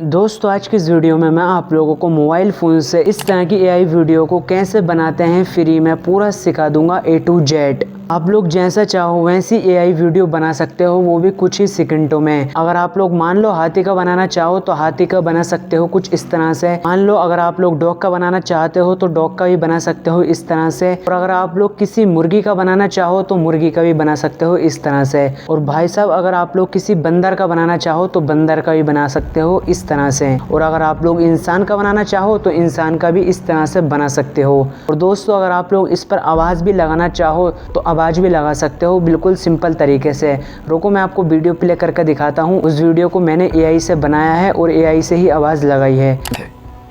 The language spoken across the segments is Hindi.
दोस्तों आज की इस वीडियो में मैं आप लोगों को मोबाइल फ़ोन से इस तरह की एआई वीडियो को कैसे बनाते हैं फ्री में पूरा सिखा दूंगा A to Z। आप लोग जैसा चाहो वैसी एआई वीडियो बना सकते हो, वो भी कुछ ही सेकंडों में। अगर आप लोग मान लो हाथी का बनाना चाहो तो हाथी का बना सकते हो कुछ इस तरह से। मान लो अगर आप लोग डॉग का बनाना चाहते हो तो डॉग का भी बना सकते हो इस तरह से। और अगर आप लोग किसी मुर्गी का बनाना चाहो तो मुर्गी का भी बना सकते हो इस तरह से। और भाई साहब अगर आप लोग किसी बंदर का बनाना चाहो तो बंदर का भी बना सकते हो इस तरह से। और अगर आप लोग इंसान का बनाना चाहो तो इंसान का भी इस तरह से बना सकते हो। और दोस्तों अगर आप लोग इस पर आवाज़ भी लगाना चाहो तो आवाज़ भी लगा सकते हो बिल्कुल सिंपल तरीके से। रुको मैं आपको वीडियो प्ले करके दिखाता हूँ। उस वीडियो को मैंने एआई से बनाया है और एआई से ही आवाज़ लगाई है।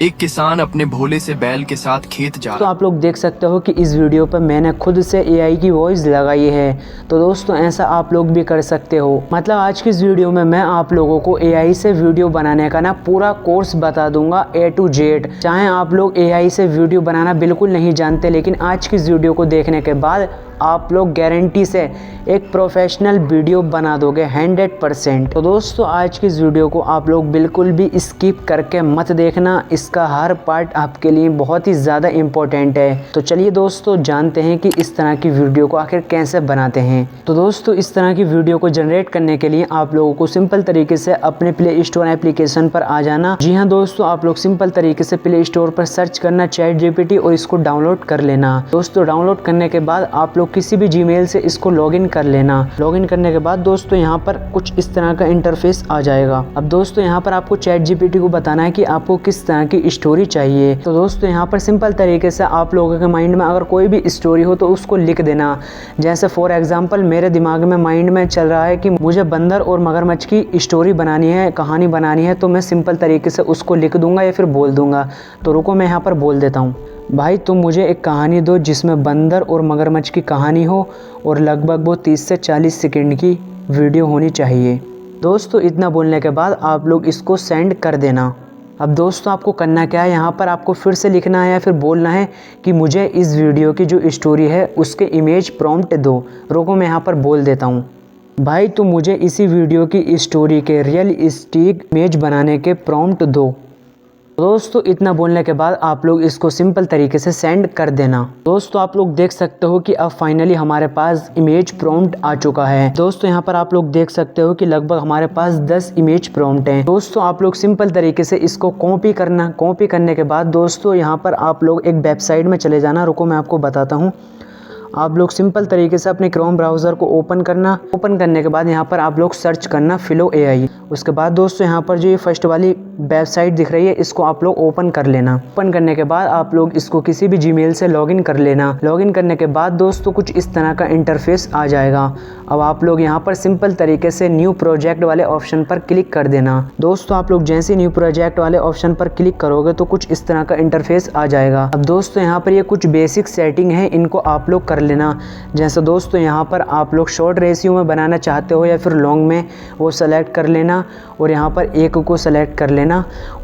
एक किसान अपने भोले से बैल के साथ खेत जा तो आप लोग देख सकते हो कि इस वीडियो पर मैंने खुद से एआई की वॉइस लगाई है। तो दोस्तों ऐसा आप लोग भी कर सकते हो। मतलब आज की इस वीडियो में मैं आप लोगों को एआई से वीडियो बनाने का ना पूरा कोर्स बता दूंगा A to Z। चाहे आप लोग एआई से वीडियो बनाना बिल्कुल नहीं जानते, लेकिन आज की इस वीडियो को देखने के बाद आप लोग गारंटी से एक प्रोफेशनल वीडियो बना दोगे 100%। तो दोस्तों आज की इस वीडियो को आप लोग बिल्कुल भी स्किप करके मत देखना, इसका हर पार्ट आपके लिए बहुत ही ज़्यादा इम्पोर्टेंट है। तो चलिए दोस्तों जानते हैं कि इस तरह की वीडियो को आखिर कैसे बनाते हैं। तो दोस्तों इस तरह की वीडियो को जनरेट करने के लिए आप लोगों को सिंपल तरीके से अपने प्ले स्टोर एप्लीकेशन पर आ जाना। जी हाँ दोस्तों, आप लोग सिंपल तरीके से प्ले स्टोर पर सर्च करना ChatGPT और इसको डाउनलोड कर लेना। दोस्तों डाउनलोड करने के बाद आप लोग किसी भी जीमेल से इसको लॉगिन कर लेना। लॉगिन करने के बाद दोस्तों यहाँ पर कुछ इस तरह का इंटरफेस आ जाएगा। अब दोस्तों यहाँ पर आपको ChatGPT को बताना है कि आपको किस तरह की स्टोरी चाहिए। तो दोस्तों यहाँ पर सिंपल तरीके से आप लोगों के माइंड में अगर कोई भी स्टोरी हो तो उसको लिख देना। जैसे फॉर एग्जाम्पल मेरे दिमाग में माइंड में चल रहा है कि मुझे बंदर और मगरमच्छ की स्टोरी बनानी है, कहानी बनानी है, तो मैं सिंपल तरीके से उसको लिख दूंगा या फिर बोल दूंगा। तो रुको मैं यहाँ पर बोल देता हूँ, भाई तुम मुझे एक कहानी दो जिसमें बंदर और मगरमच्छ की कहानी हो और लगभग वो 30 से 40 सेकंड की वीडियो होनी चाहिए। दोस्तों इतना बोलने के बाद आप लोग इसको सेंड कर देना। अब दोस्तों आपको करना क्या है, यहाँ पर आपको फिर से लिखना है या फिर बोलना है कि मुझे इस वीडियो की जो स्टोरी है उसके इमेज प्रॉम्प्ट दो। रुको मैं यहाँ पर बोल देता हूँ, भाई तुम मुझे इसी वीडियो की स्टोरी के रियलिस्टिक इमेज बनाने के प्रॉम्प्ट दो। दोस्तों इतना बोलने के बाद आप लोग इसको सिंपल तरीके से सेंड कर देना। दोस्तों आप लोग देख सकते हो कि अब फाइनली हमारे पास इमेज प्रॉम्प्ट आ चुका है। दोस्तों यहाँ पर आप लोग देख सकते हो कि लगभग हमारे पास 10 इमेज प्रॉम्प्ट हैं। दोस्तों आप लोग सिंपल तरीके से इसको कॉपी करना। कॉपी करने के बाद दोस्तों यहाँ पर आप लोग एक वेबसाइट में चले जाना। रुको मैं आपको बताता हूँ। आप लोग सिंपल तरीके से अपने क्रोम ब्राउज़र को ओपन करना। ओपन करने के बाद यहाँ पर आप लोग सर्च करना फ्लो AI। उसके बाद दोस्तों यहाँ पर जो ये फर्स्ट वाली वेबसाइट दिख रही है इसको आप लोग ओपन कर लेना। ओपन करने के बाद आप लोग इसको किसी भी जीमेल से लॉगिन कर लेना। लॉगिन करने के बाद दोस्तों कुछ इस तरह का इंटरफेस आ जाएगा। अब आप लोग यहाँ पर सिंपल तरीके से न्यू प्रोजेक्ट वाले ऑप्शन पर क्लिक कर देना। दोस्तों आप लोग जैसे न्यू प्रोजेक्ट वाले ऑप्शन पर क्लिक करोगे तो कुछ इस तरह का इंटरफेस आ जाएगा। अब दोस्तों यहाँ पर ये कुछ बेसिक सेटिंग है, इनको आप लोग कर लेना। जैसे दोस्तों यहाँ पर आप लोग शॉर्ट रेशियो में बनाना चाहते हो या फिर लॉन्ग में, वो सेलेक्ट कर लेना और यहाँ पर एक को सेलेक्ट कर लेना।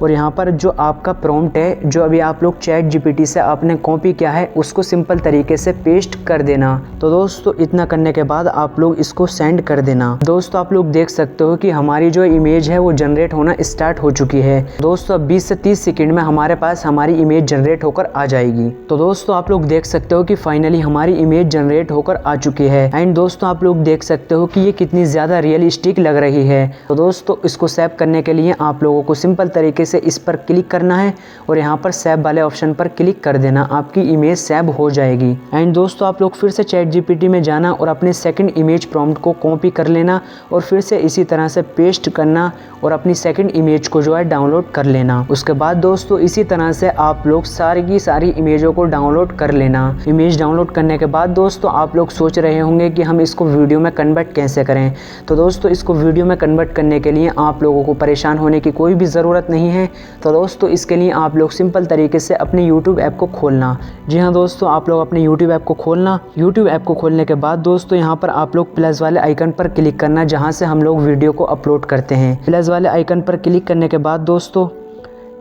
और यहाँ पर जो आपका प्रॉम्प्ट है जो अभी आप लोग ChatGPT से आपने कॉपी किया है उसको सिंपल तरीके से पेस्ट कर देना। तो दोस्तों इतना करने के बाद आप लोग इसको सेंड कर देना। दोस्तों आप लोग देख सकते हो कि हमारी जो इमेज है वो जनरेट होना स्टार्ट हो चुकी है। दोस्तों 20 से 30 सेकंड में हमारे पास हमारी इमेज जनरेट होकर आ जाएगी। तो दोस्तों आप लोग देख सकते हो कि फाइनली हमारी इमेज जनरेट होकर आ चुकी है। एंड दोस्तों आप लोग देख सकते हो कि ये कितनी ज़्यादा रियलिस्टिक लग रही है। तो दोस्तों इसको सेव करने के लिए आप लोगों को सिंपल तरीके से इस पर क्लिक करना है और यहाँ पर सेव वाले ऑप्शन पर क्लिक कर देना। आपकी इमेज सेव हो जाएगी। एंड दोस्तों आप लोग फिर से ChatGPT में जाना और अपने सेकंड इमेज प्रॉम्प्ट को कॉपी कर लेना और फिर से इसी तरह से पेस्ट करना और अपनी सेकंड इमेज को जो है डाउनलोड कर लेना। उसके बाद दोस्तों इसी तरह से आप लोग सारी की सारी इमेजों को डाउनलोड कर लेना। इमेज डाउनलोड करने के बाद दोस्तों आप लोग सोच रहे होंगे कि हम इसको वीडियो में कन्वर्ट कैसे करें। तो दोस्तों इसको वीडियो में कन्वर्ट करने के लिए आप लोगों को परेशान होने की कोई भी ज़रूरत नहीं है। तो दोस्तों इसके लिए आप लोग सिंपल तरीके से अपने YouTube ऐप को खोलना। जी हाँ दोस्तों, आप लोग अपने YouTube ऐप को खोलना। YouTube ऐप को खोलने के बाद दोस्तों यहाँ पर आप लोग प्लस वाले आइकन पर क्लिक करना जहाँ से हम लोग वीडियो को अपलोड करते हैं। प्लस वाले आइकन पर क्लिक करने के बाद दोस्तों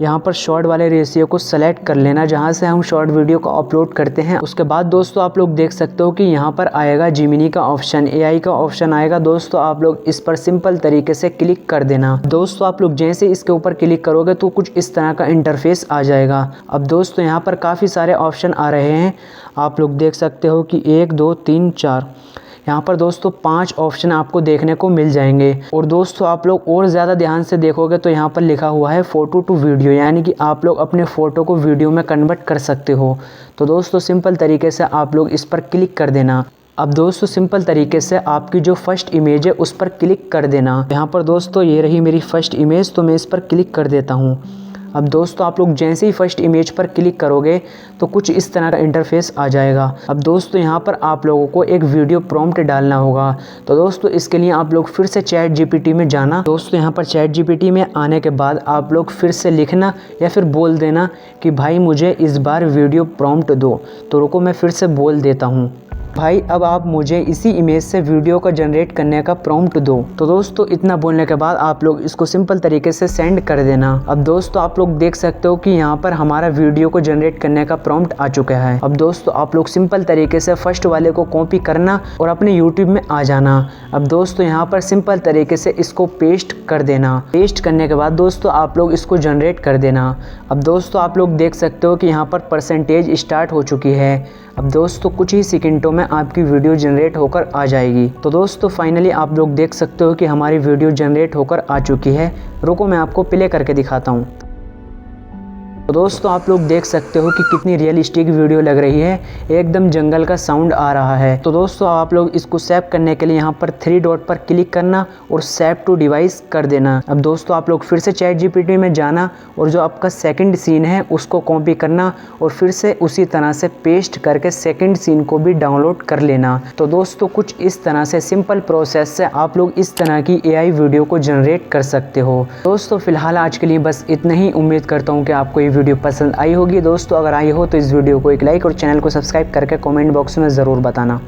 यहाँ पर शॉर्ट वाले रेशियो को सेलेक्ट कर लेना जहाँ से हम शॉर्ट वीडियो को अपलोड करते हैं। उसके बाद दोस्तों आप लोग देख सकते हो कि यहाँ पर आएगा जिमिनी का ऑप्शन, एआई का ऑप्शन आएगा। दोस्तों आप लोग इस पर सिंपल तरीके से क्लिक कर देना। दोस्तों आप लोग जैसे इसके ऊपर क्लिक करोगे तो कुछ इस तरह का इंटरफेस आ जाएगा। अब दोस्तों यहाँ पर काफ़ी सारे ऑप्शन आ रहे हैं, आप लोग देख सकते हो कि 1 2 3 4, यहाँ पर दोस्तों 5 ऑप्शन आपको देखने को मिल जाएंगे। और दोस्तों आप लोग और ज़्यादा ध्यान से देखोगे तो यहाँ पर लिखा हुआ है फ़ोटो टू वीडियो, यानी कि आप लोग अपने फ़ोटो को वीडियो में कन्वर्ट कर सकते हो। तो दोस्तों सिंपल तरीके से आप लोग इस पर क्लिक कर देना। अब दोस्तों सिंपल तरीके से आपकी जो फर्स्ट इमेज है उस पर क्लिक कर देना। यहाँ पर दोस्तों ये रही मेरी फर्स्ट इमेज, तो मैं इस पर क्लिक कर देता हूँ। अब दोस्तों आप लोग जैसे ही फर्स्ट इमेज पर क्लिक करोगे तो कुछ इस तरह का इंटरफेस आ जाएगा। अब दोस्तों यहाँ पर आप लोगों को एक वीडियो प्रॉम्प्ट डालना होगा। तो दोस्तों इसके लिए आप लोग फिर से चैट जीपीटी में जाना। दोस्तों यहाँ पर चैट जीपीटी में आने के बाद आप लोग फिर से लिखना या फिर बोल देना कि भाई मुझे इस बार वीडियो प्रॉम्प्ट दो। तो रुको मैं फिर से बोल देता हूँ, भाई अब आप मुझे इसी इमेज से वीडियो को जनरेट करने का प्रॉम्प्ट दो। तो दोस्तों इतना बोलने के बाद आप लोग इसको सिंपल तरीके से सेंड कर देना। अब दोस्तों आप लोग देख सकते हो कि यहाँ पर हमारा वीडियो को जनरेट करने का प्रॉम्प्ट आ चुका है। अब दोस्तों आप लोग सिंपल तरीके से फर्स्ट वाले को कॉपी करना और अपने यूट्यूब में आ जाना। अब दोस्तों यहाँ पर सिंपल तरीके से इसको पेस्ट कर देना। पेस्ट करने के बाद दोस्तों आप लोग इसको जनरेट कर देना। अब दोस्तों आप लोग देख सकते हो कि यहाँ पर परसेंटेज स्टार्ट हो चुकी है। अब दोस्तों कुछ ही सेकंडों में आपकी वीडियो जनरेट होकर आ जाएगी। तो दोस्तों फाइनली आप लोग देख सकते हो कि हमारी वीडियो जनरेट होकर आ चुकी है। रुको मैं आपको प्ले करके दिखाता हूँ। तो दोस्तों आप लोग देख सकते हो कि कितनी रियलिस्टिक वीडियो लग रही है, एकदम जंगल का साउंड आ रहा है। तो दोस्तों आप लोग इसको सेव करने के लिए यहाँ पर 3 डॉट पर क्लिक करना और सेव टू डिवाइस कर देना। अब दोस्तों आप लोग फिर से चैट जीपीटी में जाना और जो आपका सेकंड सीन है उसको कॉपी करना और फिर से उसी तरह से पेस्ट करके सेकंड सीन को भी डाउनलोड कर लेना। तो दोस्तों कुछ इस तरह से सिंपल प्रोसेस से आप लोग इस तरह की एआई वीडियो को जनरेट कर सकते हो। दोस्तों फिलहाल आज के लिए बस इतना ही। उम्मीद करता हूँ कि आपको ये वीडियो पसंद आई होगी। दोस्तों अगर आई हो तो इस वीडियो को एक लाइक और चैनल को सब्सक्राइब करके कमेंट बॉक्स में ज़रूर बताना।